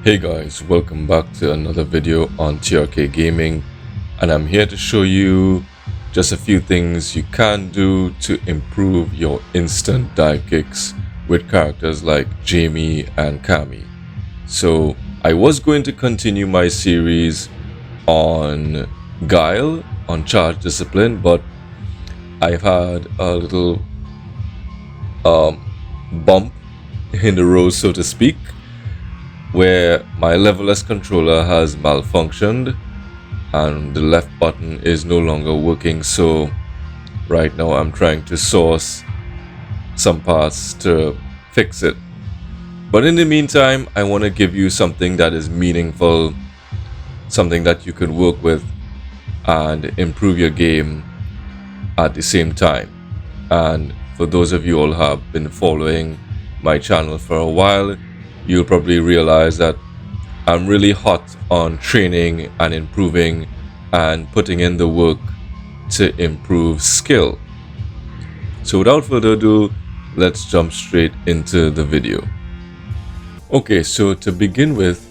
Hey guys, welcome back to another video on TRK Gaming, and I'm here to show you just a few things you can do to improve your instant dive kicks with characters like Jamie and Cammy. So I was going to continue my series on Guile, on Charge Discipline, but I've had a little bump in the road, so to speak, where my levelless controller has malfunctioned and the left button is no longer working. So right now I'm trying to source some parts to fix it, but in the meantime I want to give you something that is meaningful, something that you could work with and improve your game at the same time. And for those of you all who have been following my channel for a while, you'll probably realize that I'm really hot on training and improving and putting in the work to improve skill. So without further ado, let's jump straight into the video. Okay, so to begin with,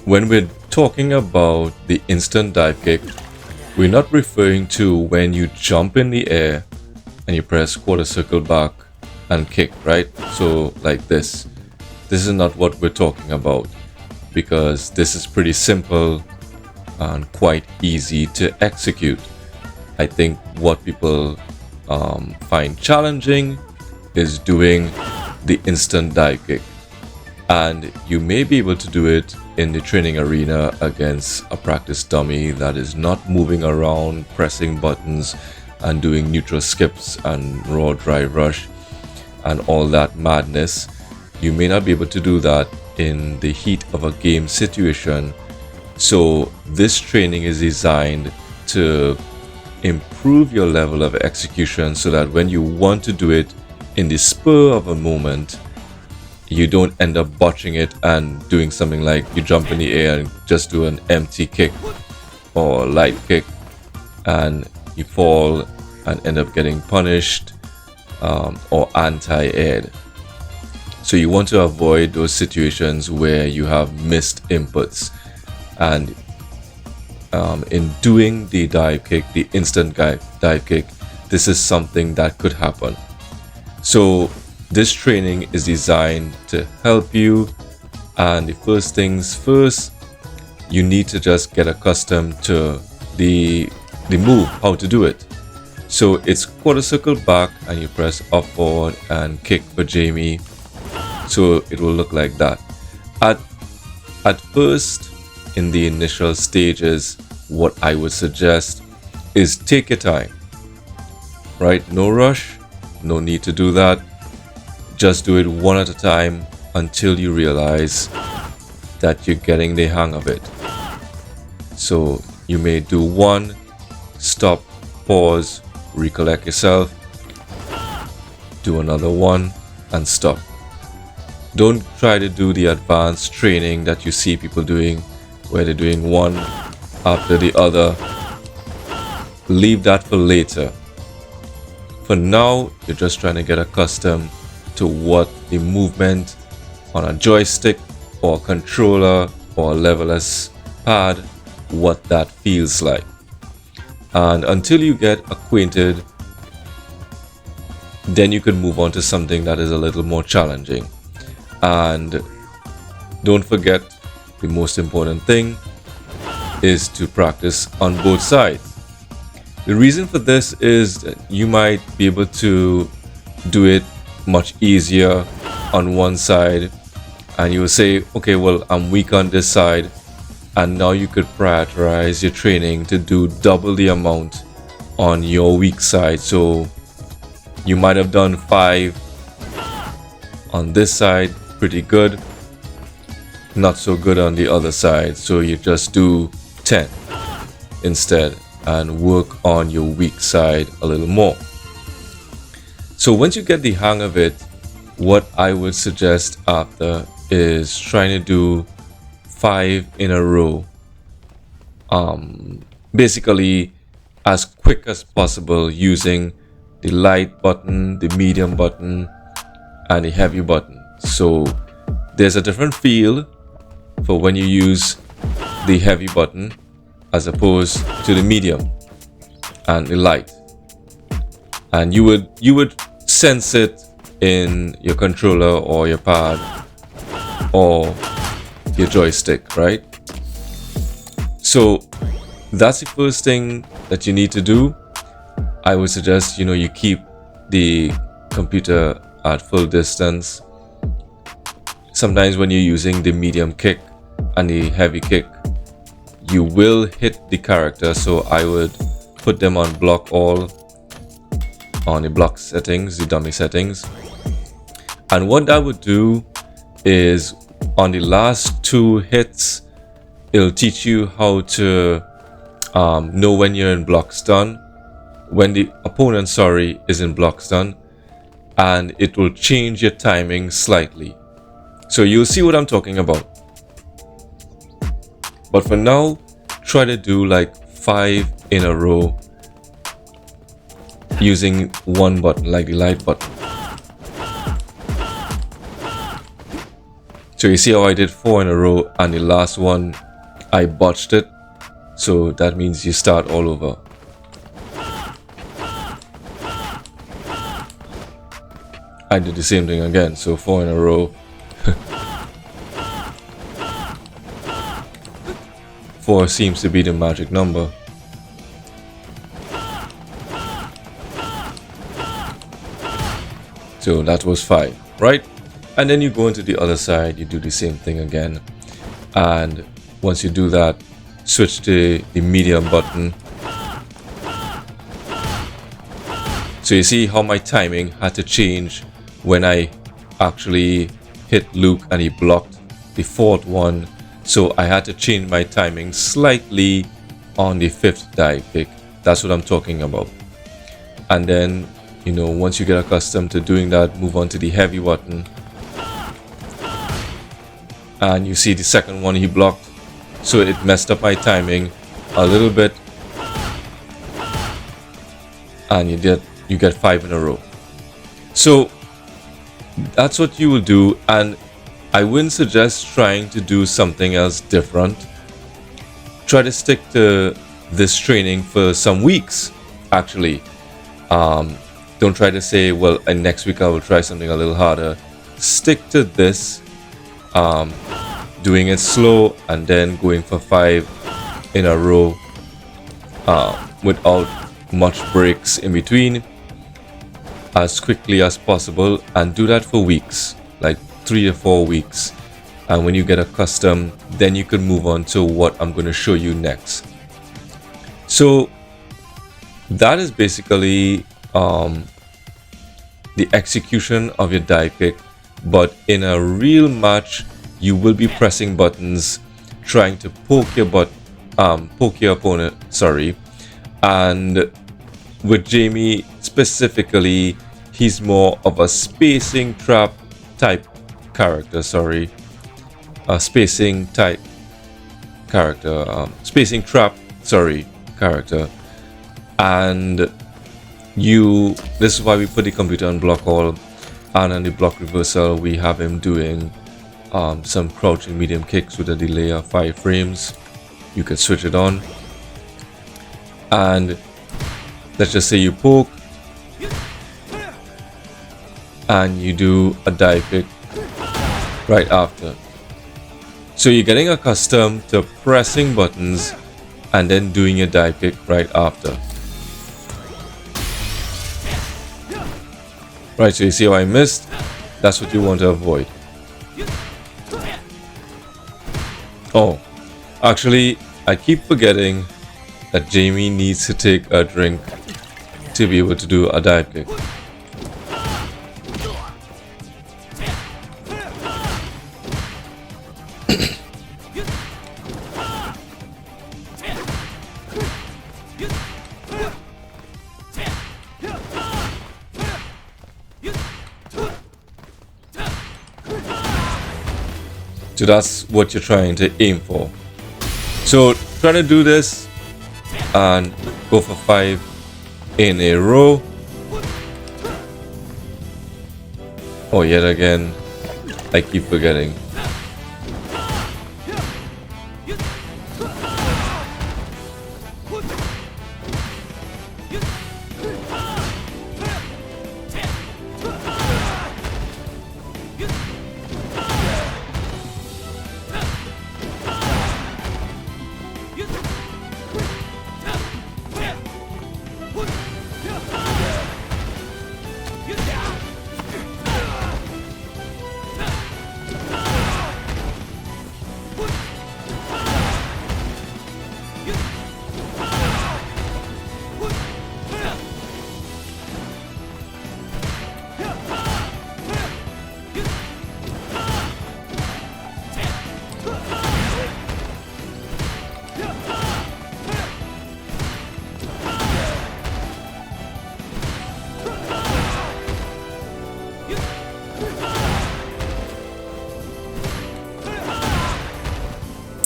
when we're talking about the instant dive kick, we're not referring to when you jump in the air and you press quarter circle back and kick, right? So like this. This is not what we're talking about, because this is pretty simple and quite easy to execute. I think what people find challenging is doing the instant dive kick, and you may be able to do it in the training arena against a practice dummy that is not moving around, pressing buttons and doing neutral skips and raw drive rush and all that madness. You may not be able to do that in the heat of a game situation. So this training is designed to improve your level of execution so that when you want to do it in the spur of a moment, you don't end up botching it and doing something like you jump in the air and just do an empty kick or light kick and you fall and end up getting punished or anti-aired. So you want to avoid those situations where you have missed inputs, and in doing the dive kick, the instant dive kick, this is something that could happen. So this training is designed to help you, and the first things first, you need to just get accustomed to the move, how to do it. So it's quarter circle back and you press up, forward and kick for Jamie. So it will look like that. At first, in the initial stages, what I would suggest is take your time, right? No rush, no need to do that. Just do it one at a time until you realize that you're getting the hang of it. So you may do one, stop, pause, recollect yourself, do another one and stop. Don't try to do the advanced training that you see people doing, where they're doing one after the other. Leave that for later. For now, you're just trying to get accustomed to what the movement on a joystick or a controller or a levelless pad, what that feels like. And until you get acquainted, then you can move on to something that is a little more challenging. And don't forget, the most important thing is to practice on both sides. The reason for this is that you might be able to do it much easier on one side, and you will say, okay, well, I'm weak on this side, and now you could prioritize your training to do double the amount on your weak side. So you might have done 5 on this side, pretty good, not so good on the other side, so you just do 10 instead and work on your weak side a little more. So once you get the hang of it, what I would suggest after is trying to do 5 in a row, basically as quick as possible, using the light button, the medium button and the heavy button. So there's a different feel for when you use the heavy button as opposed to the medium and the light. And you would sense it in your controller or your pad or your joystick, right? So that's the first thing that you need to do. I would suggest you keep the computer at full distance. Sometimes when you're using the medium kick and the heavy kick, you will hit the character, so I would put them on block all on the block settings, the dummy settings. And what that would do is on the last 2 hits, it'll teach you how to know when you're in block stun, when the opponent is in block stun, and it will change your timing slightly. So you'll see what I'm talking about. But for now, try to do like 5 in a row using one button, like the light button. So you see how I did 4 in a row, and the last one I botched it. So that means you start all over. I did the same thing again, so 4 in a row. 4 seems to be the magic number. So that was 5, right? And then you go into the other side, you do the same thing again. And once you do that, switch to the medium button. So you see how my timing had to change when I actually hit Luke and he blocked the 4th one. So I had to change my timing slightly on the 5th dive kick. That's what I'm talking about. And then, once you get accustomed to doing that, move on to the heavy button. And you see the second one he blocked. So it messed up my timing a little bit. And you get 5 in a row. So that's what you will do. And I wouldn't suggest trying to do something else different. Try to stick to this training for some weeks, actually. Don't try to say, well, next week I will try something a little harder. Stick to this, doing it slow and then going for 5 in a row without much breaks in between, as quickly as possible, and do that for weeks, like 3 to 4 weeks. And when you get accustomed, then you can move on to what I'm going to show you next. So that is basically the execution of your dive kick. But in a real match, you will be pressing buttons, trying to poke your opponent. And with Jamie specifically, he's more of a spacing trap type character. Spacing trap character. And this is why we put the computer on block all, and on the block reversal we have him doing some crouching medium kicks with a delay of 5 frames. You can switch it on, and let's just say you poke and you do a dive kick right after. So you're getting accustomed to pressing buttons and then doing your dive kick right after. Right, so you see how I missed? That's what you want to avoid. Oh, actually, I keep forgetting that Jamie needs to take a drink to be able to do a dive kick. So that's what you're trying to aim for. So try to do this and go for 5 in a row. Oh, yet again, I keep forgetting.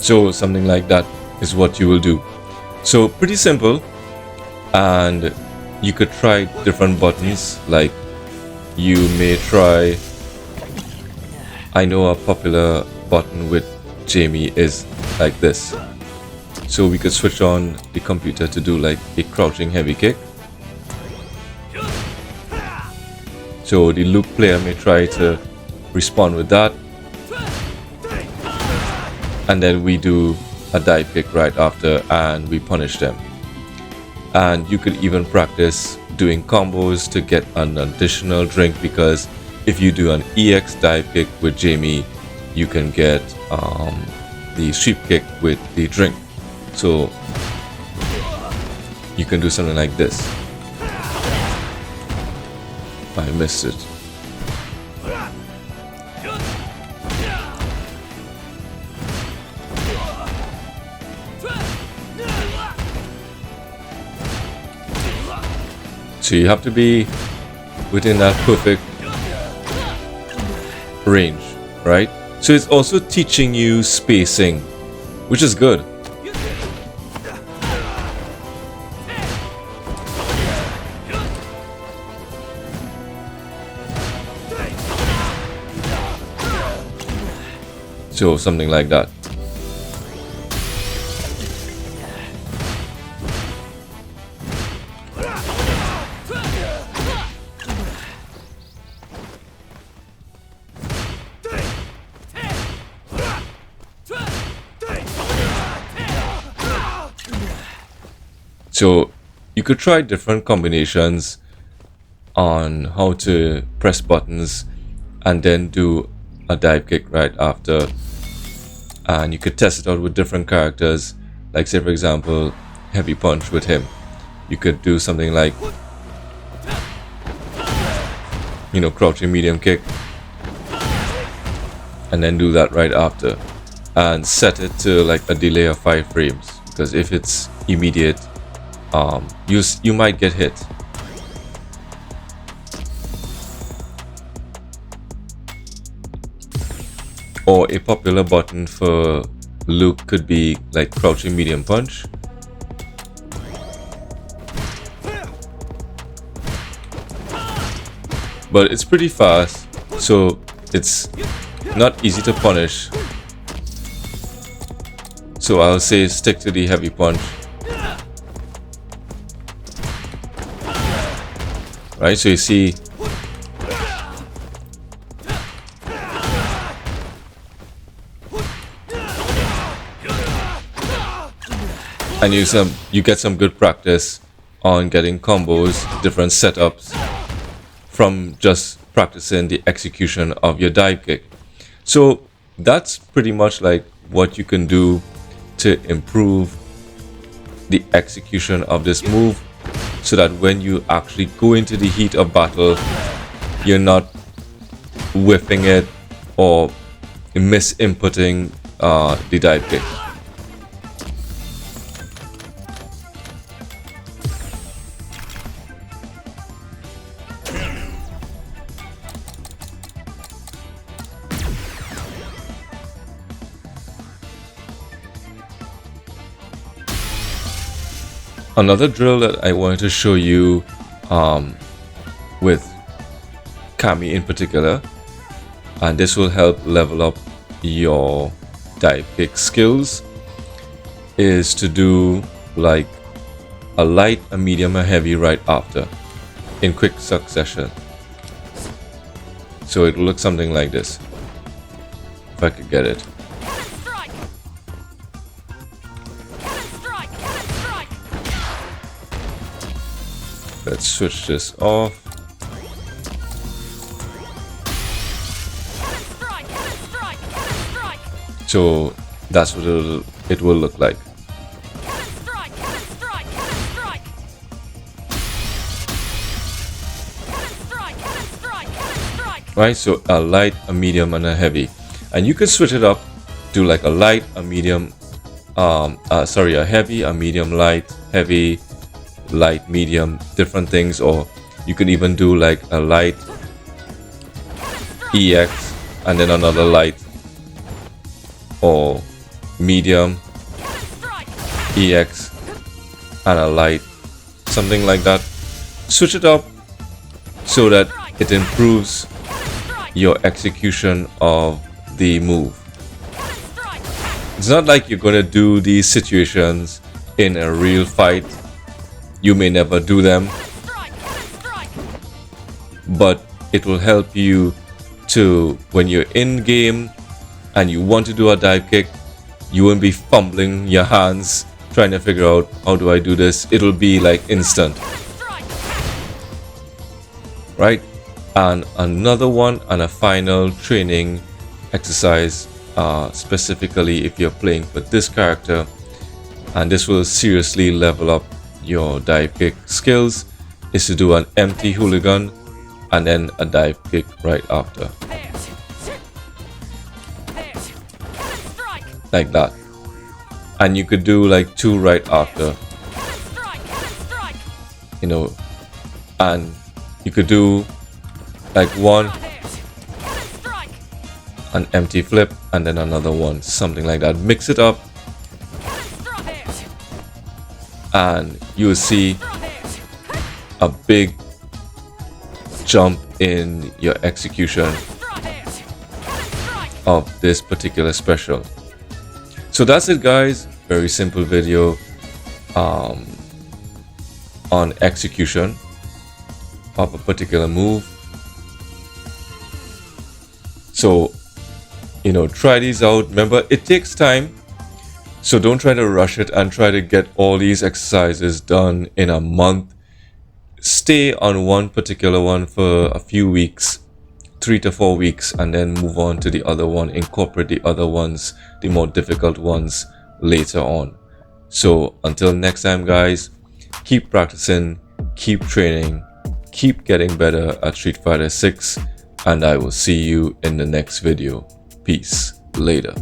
So something like that is what you will do. So pretty simple, and you could try different buttons. Like you may try, I know a popular button with Jamie is like this. So we could switch on the computer to do like a crouching heavy kick. So the Luke player may try to respond with that. And then we do a dive kick right after and we punish them. And you could even practice doing combos to get an additional drink, because if you do an EX dive kick with Jamie, you can get the sweep kick with the drink. So you can do something like this. I missed it. So you have to be within that perfect range, right? So it's also teaching you spacing, which is good. So something like that. So you could try different combinations on how to press buttons and then do a dive kick right after, and you could test it out with different characters. Like say for example, heavy punch with him, you could do something like, you know, crouching medium kick and then do that right after, and set it to like a delay of 5 frames, because if it's immediate, you might get hit. Or a popular button for Luke could be like crouching medium punch. But it's pretty fast, so it's not easy to punish. So I'll say stick to the heavy punch. Right, so you see and you get some good practice on getting combos, different setups from just practicing the execution of your dive kick. So that's pretty much like what you can do to improve the execution of this move, so that when you actually go into the heat of battle, you're not whiffing it or misinputting the dive kick. Another drill that I wanted to show you with Cammy in particular, and this will help level up your dive kick skills, is to do like a light, a medium, a heavy right after in quick succession. So it will look something like this, if I could get it. Let's switch this off. So That's what it will look like. Right, so a light, a medium, and a heavy, and you can switch it up to like a light, a medium, a heavy, a medium, light, heavy, light, medium, different things. Or you could even do like a light EX and then another light, or medium EX and a light, something like that. Switch it up so that it improves your execution of the move. It's not like you're going to do these situations in a real fight. You may never do them, but it will help you to, when you're in game and you want to do a dive kick, you won't be fumbling your hands trying to figure out, how do I do this? It'll be like instant, right? And another one, and a final training exercise, specifically if you're playing with this character, and this will seriously level up your dive kick skills, is to do an empty hooligan and then a dive kick right after, like that. And you could do like two right after, you know, and you could do like one, an empty flip, and then another one, something like that. Mix it up and you will see a big jump in your execution of this particular special. So that's it, guys. Very simple video on execution of a particular move. So, you know, try these out. Remember, it takes time, so don't try to rush it and try to get all these exercises done in a month. Stay on one particular one for a few weeks, 3 to 4 weeks, and then move on to the other one. Incorporate the other ones, the more difficult ones, later on. So until next time, guys, keep practicing, keep training, keep getting better at Street Fighter 6, and I will see you in the next video. Peace. Later.